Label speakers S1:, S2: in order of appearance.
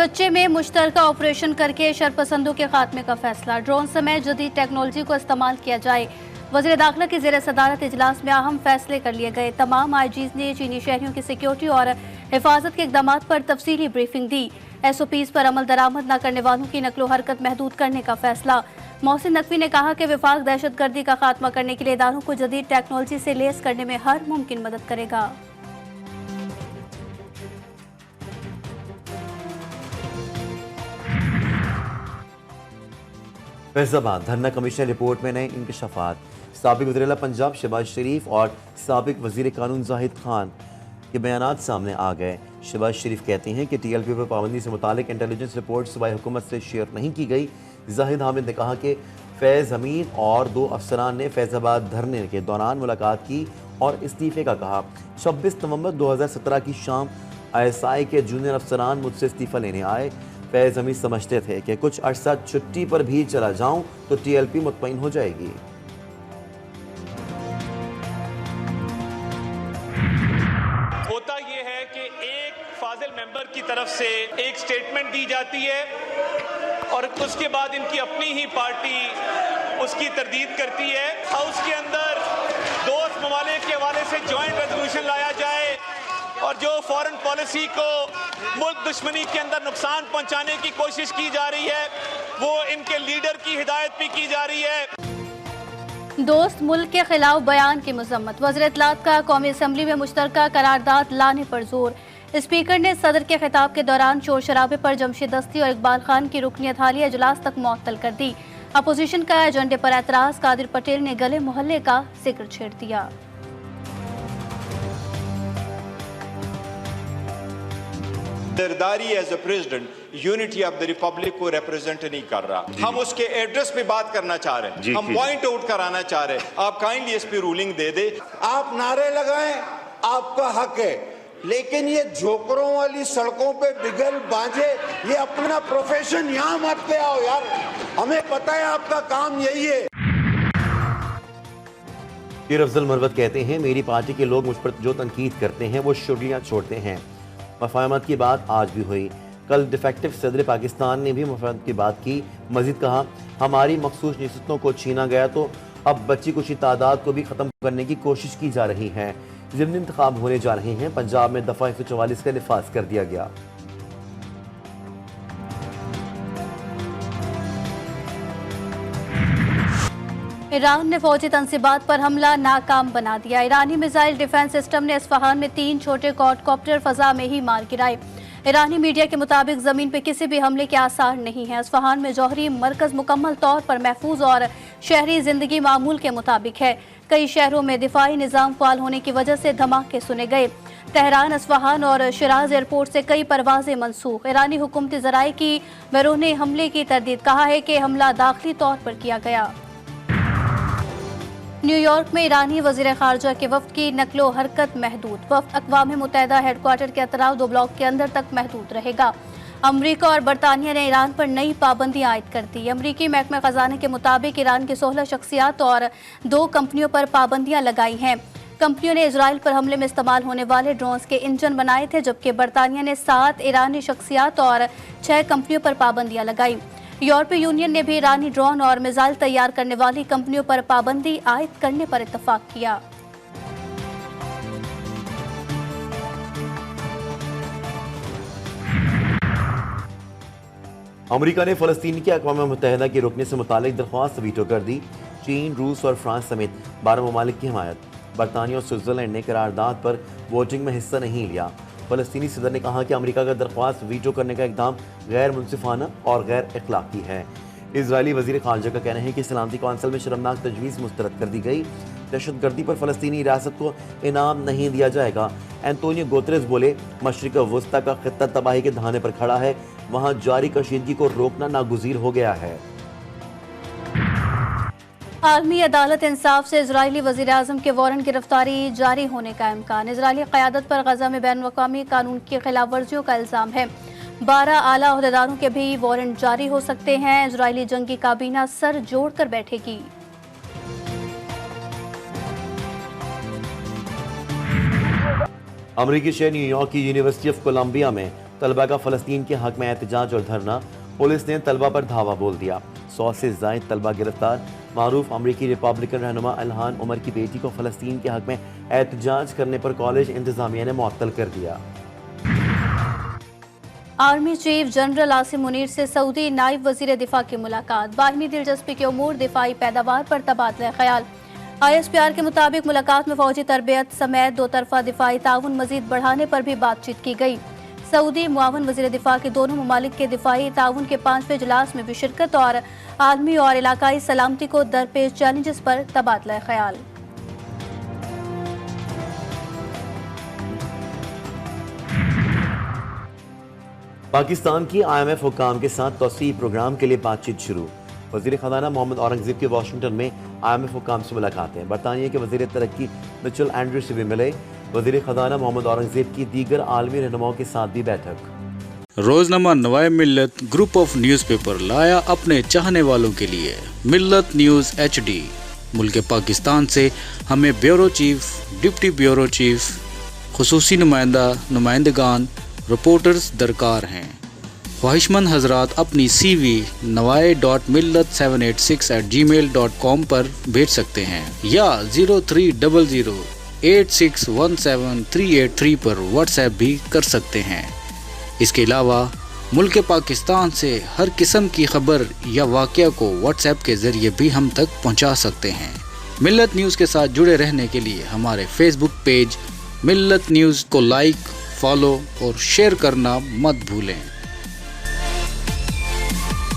S1: सुच्चे में मुश्तरका ऑपरेशन करके शरपसंदों के खात्मे का फैसला। ड्रोन समेत जदीद टेक्नोलॉजी को इस्तेमाल किया जाए। वज़ीर दाखिला की ज़ेर सदारत इजलास में अहम फैसले कर लिए गए। तमाम आईजीज़ ने चीनी शहरियों की सिक्योरिटी और हिफाजत के इक़दामात पर तफसीली ब्रीफिंग दी। SOPs पर अमल दरामद न करने वालों की नकलो हरकत महदूद करने का फैसला। मोहसिन नकवी ने कहा कि विफाक दहशतगर्दी का खात्मा करने के लिए इदारों को जदीद टेक्नोलॉजी से लैस करने में हर मुमकिन मदद करेगा।
S2: फैजाबाद धरना कमीशन रिपोर्ट में नए इंकशाफात। साबिक वज़ीर-ए-आला पंजाब शहबाज शरीफ और साबिक वज़ीर कानून जाहिद खान के बयानात सामने आ गए। शहबाज शरीफ कहते हैं कि TLP पर पाबंदी से मुतालिक इंटेलिजेंस रिपोर्ट सूबाई हुकूमत से शेयर नहीं की गई। जाहिद हामिद ने कहा कि फैज़ अमीन और 2 अफसरान ने फैजाबाद धरने के दौरान मुलाकात की और इस्तीफ़े का कहा। 26 नवंबर 2017 की शाम ISI के जूनियर अफसरान मुझसे इस्तीफ़ा लेने आए। फैज़ अमीन समझते थे कि कुछ अरसा छुट्टी पर भी चला जाऊं तो TLP मुतमईन हो जाएगी।
S3: होता यह है कि एक फाजिल मेंबर की तरफ से एक स्टेटमेंट दी जाती है और उसके बाद इनकी अपनी ही पार्टी उसकी तरदीद करती है। हाउस के अंदर दोस्त ममालिक के हवाले से जॉइंट रेजोल्यूशन लाया जाए और जो फॉरेन पॉलिसी को मुल्क दुश्मनी के अंदर नुकसान पहुंचाने की कोशिश की जा रही है वो इनके लीडर की हिदायत भी की जा रही है।
S1: दोस्त मुल्क के खिलाफ बयान की मजम्मत। वज़ीर इत्तलात का कौमी असम्बली में मुश्तरका करारदाद लाने पर जोर। स्पीकर ने सदर के खिताब के दौरान शोर शराबे पर जमशेद दस्ती और इकबाल खान की रुकनियत हालिया इजलास तक मुअत्तल कर दी। अपोजिशन का एजेंडे पर एतराज। कादिर पटेल ने गले मोहल्ले का जिक्र छेड़ दिया।
S4: Zardari as a president unity of the republic को रिप्रेजेंट नहीं कर रहा। हम उसके एड्रेस पे बात करना चाह रहे हैं, हम पॉइंट आउट कराना चाह रहे हैं। आप काइंडली इस पे रूलिंग दे दे।
S5: आप नारे लगाएं, आपका हक है, लेकिन ये झोकरों वाली सड़कों पे बिगल बांझे, ये अपना प्रोफेशन यहाँ मत ले आओ यार। हमें पता है आपका काम यही है।
S2: पीर अफजल मरवत कहते हैं मेरी पार्टी के लोग मुझ पर जो तनकीद करते हैं वो शुगलियाँ छोड़ते हैं। मफाहमत की बात आज भी हुई। कल डिफेक्टिव सदर पाकिस्तान ने भी मफाहमत की बात की। मजीद कहा हमारी मखसूस निश्चितों को छीना गया तो अब बच्ची कुछ तादाद को भी ख़त्म करने की कोशिश की जा रही है। ज़िमनी इंतखाब होने जा रहे हैं। पंजाब में दफ़ा 144 का निफाज कर दिया गया।
S1: ईरान ने फौजी तनसीबात पर हमला नाकाम बना दिया। ईरानी मिसाइल डिफेंस सिस्टम ने इस्फहान में 3 छोटे क्वाडकॉप्टर फजा में ही मार गिराए। ईरानी मीडिया के मुताबिक जमीन पर किसी भी हमले के आसार नहीं है। इस्फहान में जौहरी मरकज मुकम्मल तौर पर महफूज और शहरी जिंदगी मामूल के मुताबिक है। कई शहरों में दिफाई निज़ाम फाल होने की वजह से धमाके सुने गए। तेहरान, इस्फहान और शिराज एयरपोर्ट से कई परवाजें मनसूख। ईरानी हुकूमती ज़राए की बैरूनी हमले की तरदीद। कहा है कि हमला दाखिली तौर पर किया गया। न्यूयॉर्क में ईरानी वज़ीर ख़ारजा के वफ़द की नकलो हरकत महदूद। वफ़द अक़वाम मुत्तहिदा हेडक्वार्टर के अतराफ 2 ब्लॉक के अंदर तक महदूद रहेगा। अमरीका और बरतानिया ने ईरान पर नई पाबंदी आयद कर दी। अमरीकी महकमा ख़जाने के मुताबिक ईरान की 16 शख्सियात और 2 कंपनियों पर पाबंदियाँ लगाई हैं। कंपनियों ने इजराइल पर हमले में इस्तेमाल होने वाले ड्रोन्स के इंजन बनाए थे, जबकि बरतानिया ने 7 ईरानी शख्सियात और 6 कंपनियों पर पाबंदियाँ लगाई। यूरोपीय यूनियन ने भी ईरानी ड्रोन और मिसाइल तैयार करने वाली कंपनियों पर पाबंदी आयद करने पर इत्तफाक किया।
S2: अमेरिका ने फ़लस्तीन की अक़वाम मुत्तहिदा के रुकने से मुतालिक दरख्वास्त वीटो कर दी। चीन, रूस और फ्रांस समेत 12 ममालिक की हिमायत। बरतानिया और स्विट्ज़रलैंड ने करारदाद पर वोटिंग में हिस्सा नहीं लिया। फ़लस्तीनी सदर ने कहा कि अमेरिका का दरख्वास्त वीटो करने का इक़दाम गैर मुनसिफाना और गैर अखलाकी है। इजरायली वज़ीर ख़ारजा का कहना है कि सलामती कौंसिल में शर्मनाक तजवीज़ मुस्तरद कर दी गई। दहशतगर्दी पर फ़लस्तीनी रियासत को इनाम नहीं दिया जाएगा। एंटोनियो गुतेरेस बोले मशरिक़ वस्ता का ख़ित्ता तबाही के दहाने पर खड़ा है, वहाँ जारी कशीदगी को रोकना नागुज़ीर हो गया है।
S1: आलमी अदालत इंसाफ से इजरायली वज़ीर आज़म के वारंट गिरफ्तारी जारी होने का इम्कान। इजरायली क़यादत पर गज़ा में बैनुल-अक़वामी कानून की खिलाफ वर्जियों का इल्ज़ाम है। 12 आला अहदेदारों के भी वारंट जारी हो सकते हैं। इजरायली जंगी काबीना सर जोड़कर बैठेगी।
S2: अमरीकी शहर न्यूयॉर्क की यूनिवर्सिटी ऑफ कोलंबिया में तलबा का फ़लस्तीन के हक में एहतजाज और धरना, पुलिस ने तलबा पर धावा बोल दिया। 100 से ज़ायद तलबा गिरफ्तार। मारूफ अमरीकी रिपब्लिकन रहनुमा इल्हान उमर की बेटी को फ़लस्तीन के हक में एहतजाज करने पर कॉलेज इंतज़ामिया ने मुअत्तल कर दिया।
S1: Army chief general Asim Munir से सऊदी नायब वजीर दिफा की मुलाकात। बाहिमी दिलचस्पी के उमूर, दिफाई पैदावार पर तबादला ख्याल। ISPR के मुताबिक मुलाकात में फौजी तरबियत समेत दो तरफा दिफाई ताउन मजीद बढ़ाने पर भी बातचीत की गई। सऊदी मुआवन वजीर दिफा के दोनों ममालिक के दिफाई ताउन के 5वें इजलास में भी शिरकत और आलमी और इलाकाई सलामती को दरपेश चैलेंजेस पर तबादला ख्याल।
S2: पाकिस्तान की IMF हुक्काम के साथ तौसीई प्रोग्राम के लिए बातचीत शुरू। वज़ीर ख़ज़ाना मोहम्मद औरंगज़ेब की वाशिंगटन में IMF हुक्काम से मुलाकातें। बरतानिया के वज़ीर तरक्की मिचेल एंड्रू से भी मिले। वज़ीर ख़ज़ाना मोहम्मद औरंगज़ेब की दीगर आलमी रहनुमाओं के साथ भी बैठक।
S6: रोजनामा नवाए मिल्लत ग्रुप ऑफ न्यूज़पेपर लाया अपने चाहने वालों के लिए मिल्लत न्यूज़ HD। मुल्क पाकिस्तान से हमें bureau chief, deputy bureau chief, खुसूसी नुमाइंदगान, रिपोर्टर्स दरकार हैं। ख्वाहिशमंद हजरात अपनी CV nawai.millat786@gmail.com पर भेज सकते हैं या 0300861738 पर व्हाट्सएप भी कर सकते हैं। इसके अलावा मुल्क पाकिस्तान से हर किस्म की खबर या वाक़या को व्हाट्सएप के ज़रिए भी हम तक पहुंचा सकते हैं। मिल्लत न्यूज़ के साथ जुड़े रहने के लिए हमारे फेसबुक पेज मिल्लत न्यूज़ को लाइक, फॉलो और शेयर करना मत भूलें।